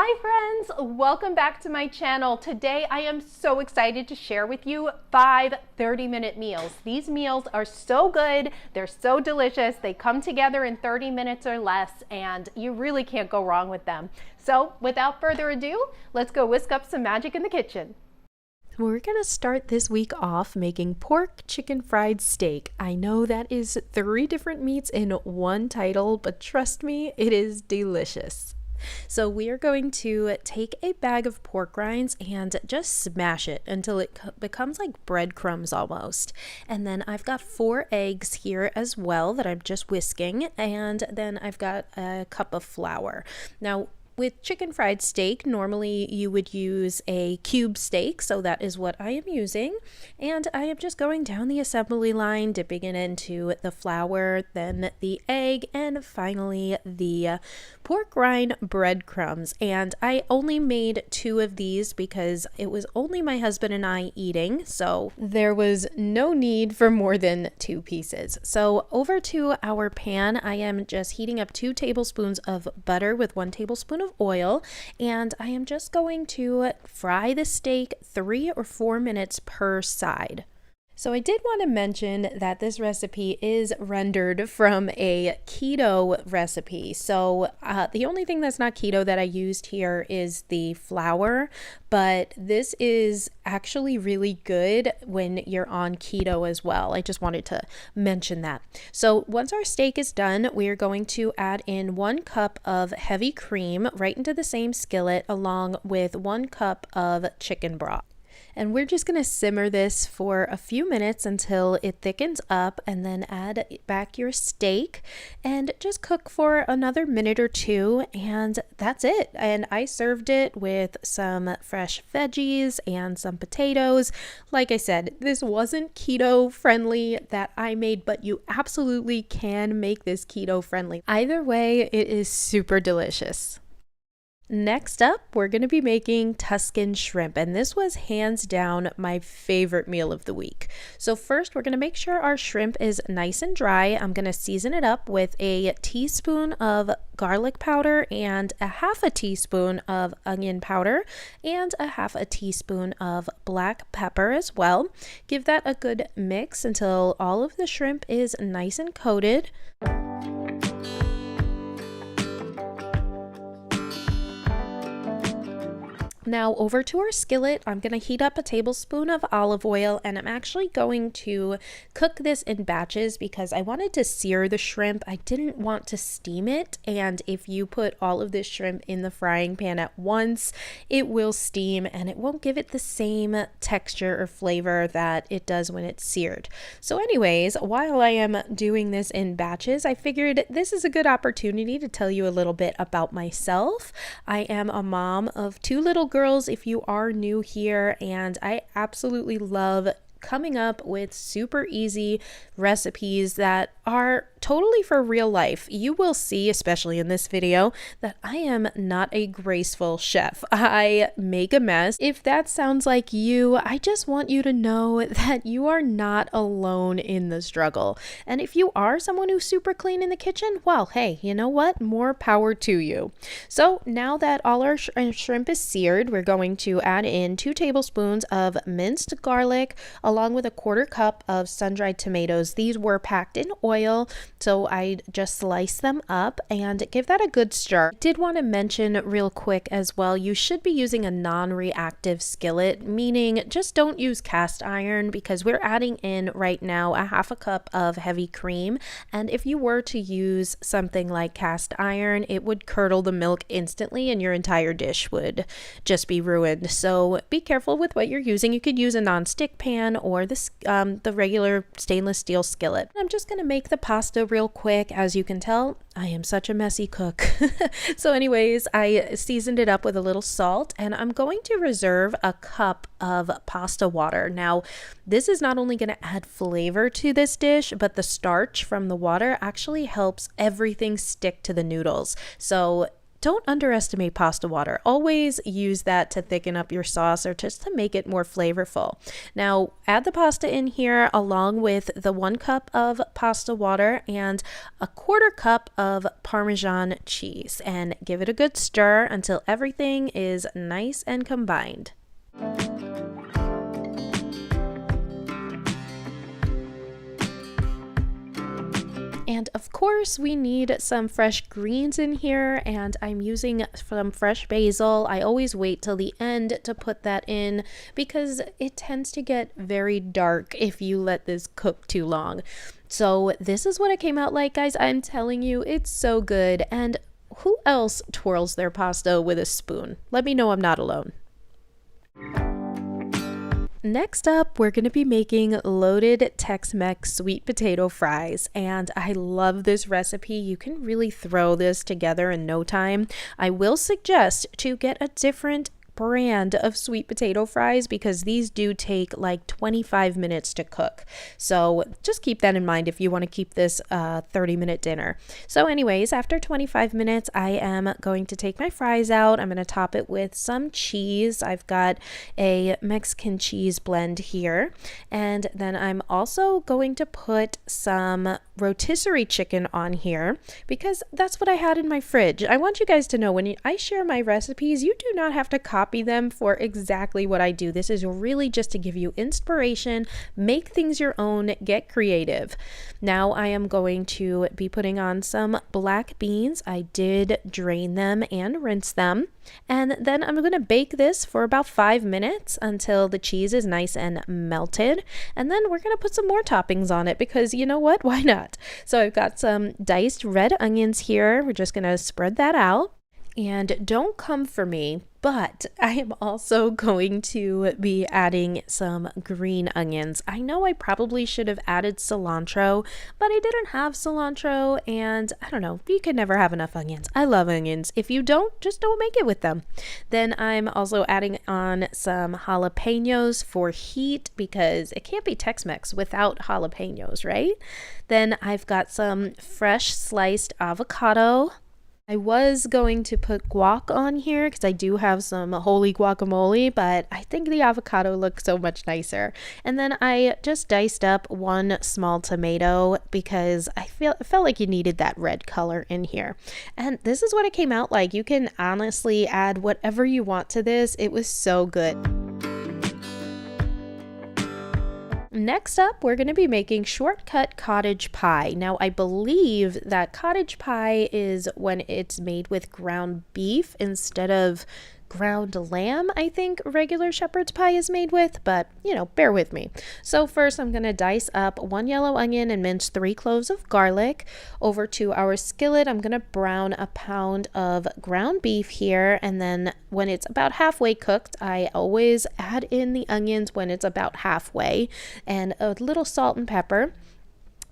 Hi friends, welcome back to my channel. Today I am so excited to share with you 5 30-minute meals. These meals are so good, they're so delicious, they come together in 30 minutes or less, and you really can't go wrong with them. So without further ado, let's go whisk up some magic in the kitchen. We're gonna start this week off making pork chicken fried steak. I know that is 3 different meats in one title, but trust me, it is delicious. So we are going to take a bag of pork rinds and just smash it until it becomes like breadcrumbs almost. And then I've got 4 eggs here as well that I'm just whisking, and then I've got a cup of flour. Now, with chicken fried steak, normally you would use a cube steak, so that is what I am using. And I am just going down the assembly line, dipping it into the flour, then the egg, and finally the pork rind breadcrumbs. And I only made 2 of these because it was only my husband and I eating, so there was no need for more than 2 pieces. So over to our pan, I am just heating up 2 tablespoons of butter with 1 tablespoon of oil, and I am just going to fry the steak 3 or 4 minutes per side. So I did want to mention that this recipe is rendered from a keto recipe. So the only thing that's not keto that I used here is the flour, but this is actually really good when you're on keto as well. I just wanted to mention that. So once our steak is done, we are going to add in 1 cup of heavy cream right into the same skillet along with 1 cup of chicken broth. And we're just going to simmer this for a few minutes until it thickens up, and then add back your steak and just cook for another minute or 2, and that's it. And I served it with some fresh veggies and some potatoes. Like I said, this wasn't keto friendly that I made, but you absolutely can make this keto friendly. Either way, it is super delicious. Next up, we're going to be making Tuscan shrimp, and this was hands down my favorite meal of the week. So first, we're going to make sure our shrimp is nice and dry. I'm going to season it up with a teaspoon of garlic powder and a 1/2 teaspoon of onion powder and a 1/2 teaspoon of black pepper as well. Give that a good mix until all of the shrimp is nice and coated. Now over to our skillet, I'm going to heat up a tablespoon of olive oil, and I'm actually going to cook this in batches because I wanted to sear the shrimp. I didn't want to steam it, and if you put all of this shrimp in the frying pan at once, it will steam and it won't give it the same texture or flavor that it does when it's seared. So anyways, while I am doing this in batches, I figured this is a good opportunity to tell you a little bit about myself. I am a mom of 2 little girls if you are new here, and I absolutely love coming up with super easy recipes that are totally for real life. You will see, especially in this video, that I am not a graceful chef. I make a mess. If that sounds like you, I just want you to know that you are not alone in the struggle. And if you are someone who's super clean in the kitchen, well, hey, you know what? More power to you. So now that all our shrimp is seared, we're going to add in 2 tablespoons of minced garlic along with a 1/4 cup of sun-dried tomatoes. These were packed in oil, so I just slice them up and give that a good stir. I did want to mention real quick as well, you should be using a non-reactive skillet, meaning just don't use cast iron because we're adding in right now a 1/2 cup of heavy cream, and if you were to use something like cast iron, it would curdle the milk instantly and your entire dish would just be ruined. So be careful with what you're using. You could use a non-stick pan or the regular stainless steel skillet. I'm just going to make the pasta real quick. As you can tell, I am such a messy cook. So anyways, I seasoned it up with a little salt, and I'm going to reserve a cup of pasta water. Now, this is not only going to add flavor to this dish, but the starch from the water actually helps everything stick to the noodles. So don't underestimate pasta water. Always use that to thicken up your sauce or just to make it more flavorful. Now add the pasta in here along with the 1 cup of pasta water and a 1/4 cup of Parmesan cheese, and give it a good stir until everything is nice and combined. And of course we need some fresh greens in here, and I'm using some fresh basil. I always wait till the end to put that in because it tends to get very dark if you let this cook too long. So this is what it came out like, guys. I'm telling you, it's so good. And who else twirls their pasta with a spoon? Let me know I'm not alone. Next up, we're going to be making loaded Tex-Mex sweet potato fries, and I love this recipe. You can really throw this together in no time. I will suggest to get a different brand of sweet potato fries because these do take like 25 minutes to cook. So just keep that in mind if you want to keep this 30-minute dinner. So anyways, after 25 minutes, I am going to take my fries out. I'm going to top it with some cheese. I've got a Mexican cheese blend here. And then I'm also going to put some rotisserie chicken on here because that's what I had in my fridge. I want you guys to know when I share my recipes, you do not have to copy them for exactly what I do. This is really just to give you inspiration, make things your own, get creative. Now I am going to be putting on some black beans. I did drain them and rinse them. And then I'm going to bake this for about 5 minutes until the cheese is nice and melted. And then we're going to put some more toppings on it because you know what? Why not? So I've got some diced red onions here. We're just going to spread that out. And don't come for me, but I am also going to be adding some green onions. I know I probably should have added cilantro, but I didn't have cilantro, and I don't know, you can never have enough onions. I love onions. If you don't, just don't make it with them. Then I'm also adding on some jalapenos for heat because it can't be Tex-Mex without jalapenos, right? Then I've got some fresh sliced avocado. I was going to put guac on here because I do have some holy guacamole, but I think the avocado looks so much nicer. And then I just diced up 1 small tomato because I felt like you needed that red color in here. And this is what it came out like. You can honestly add whatever you want to this. It was so good. Next up, we're going to be making shortcut cottage pie. Now, I believe that cottage pie is when it's made with ground beef instead of ground lamb, I think regular shepherd's pie is made with, but you know, bear with me. So first I'm going to dice up 1 yellow onion and mince 3 cloves of garlic. Over to our skillet, I'm going to brown a pound of ground beef here, and then when it's about halfway cooked, I always add in the onions when it's about halfway, and a little salt and pepper.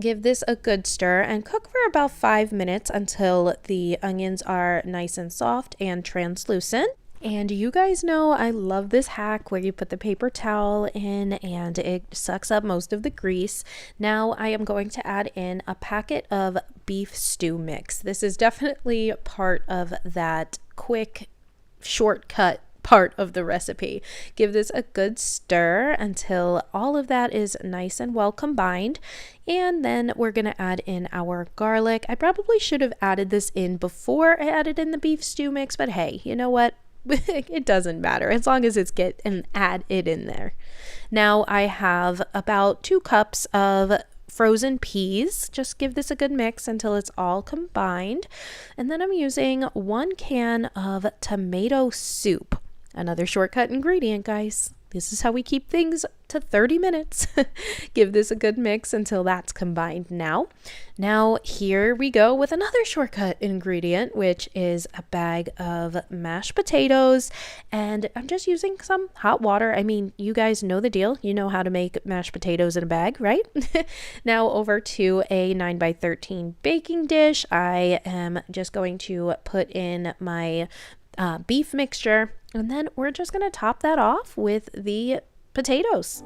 Give this a good stir and cook for about 5 minutes until the onions are nice and soft and translucent. And you guys know I love this hack where you put the paper towel in and it sucks up most of the grease. Now I am going to add in a packet of beef stew mix. This is definitely part of that quick shortcut part of the recipe. Give this a good stir until all of that is nice and well combined. And then we're going to add in our garlic. I probably should have added this in before I added in the beef stew mix, but hey, you know what? It doesn't matter as long as it's get and add it in there. Now I have about 2 cups of frozen peas. Just give this a good mix until it's all combined. And then I'm using 1 can of tomato soup. Another shortcut ingredient, guys. This is how we keep things to 30 minutes. Give this a good mix until that's combined now. Now here we go with another shortcut ingredient, which is a bag of mashed potatoes. And I'm just using some hot water. I mean, you guys know the deal. You know how to make mashed potatoes in a bag, right? Now over to a 9x13 baking dish. I am just going to put in my beef mixture, and then we're just going to top that off with the potatoes.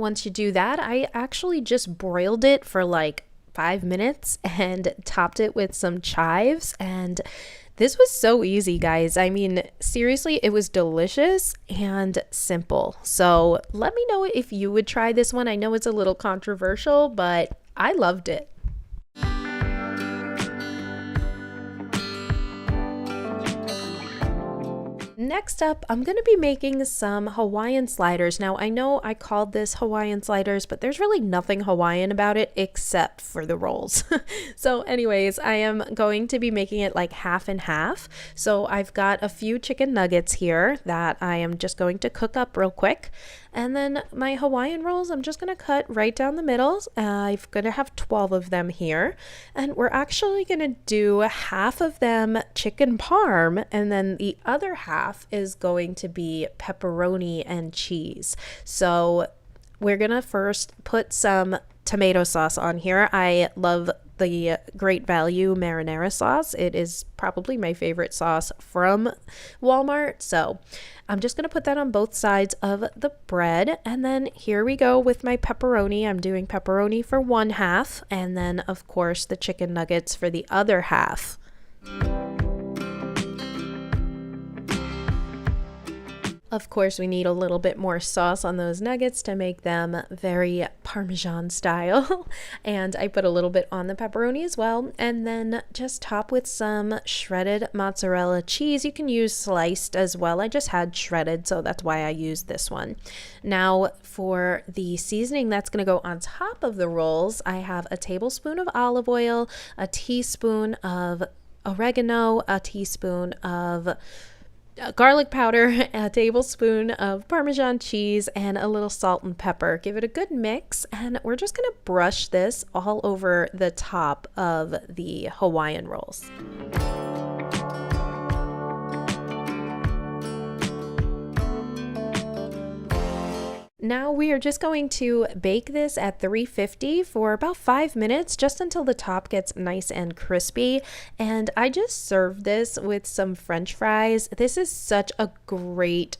once you do that, I actually just broiled it for like 5 minutes and topped it with some chives, and this was so easy, guys. I mean, seriously, it was delicious and simple. So let me know if you would try this one. I know it's a little controversial, but I loved it. Next up, I'm going to be making some Hawaiian sliders. Now, I know I called this Hawaiian sliders, but there's really nothing Hawaiian about it except for the rolls. So anyways, I am going to be making it like half and half. So I've got a few chicken nuggets here that I am just going to cook up real quick. And then my Hawaiian rolls, I'm just going to cut right down the middle. I'm going to have 12 of them here. And we're actually going to do half of them chicken parm, and then the other half is going to be pepperoni and cheese. So we're going to first put some tomato sauce on here. I love the Great Value marinara sauce. It is probably my favorite sauce from Walmart. So I'm just going to put that on both sides of the bread. And then here we go with my pepperoni. I'm doing pepperoni for one half, and then of course the chicken nuggets for the other half. Of course, we need a little bit more sauce on those nuggets to make them very Parmesan style. And I put a little bit on the pepperoni as well. And then just top with some shredded mozzarella cheese. You can use sliced as well. I just had shredded, so that's why I used this one. Now for the seasoning that's going to go on top of the rolls, I have a tablespoon of olive oil, a teaspoon of oregano, a teaspoon of garlic powder, a tablespoon of Parmesan cheese, and a little salt and pepper. Give it a good mix, and we're just going to brush this all over the top of the Hawaiian rolls. Now we are just going to bake this at 350 for about 5 minutes, just until the top gets nice and crispy. And I just served this with some French fries. This is such a great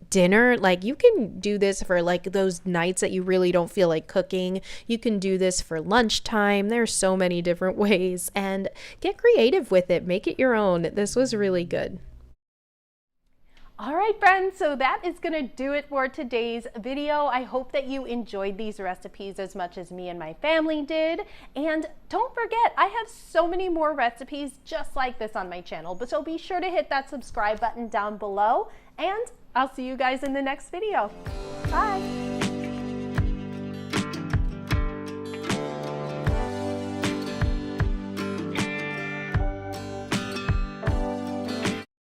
dinner. Like, you can do this for like those nights that you really don't feel like cooking. You can do this for lunchtime. There's so many different ways, and get creative with it. Make it your own. This was really good. All right, friends, so that is going to do it for today's video. I hope that you enjoyed these recipes as much as me and my family did. And don't forget, I have so many more recipes just like this on my channel. But so be sure to hit that subscribe button down below, and I'll see you guys in the next video. Bye.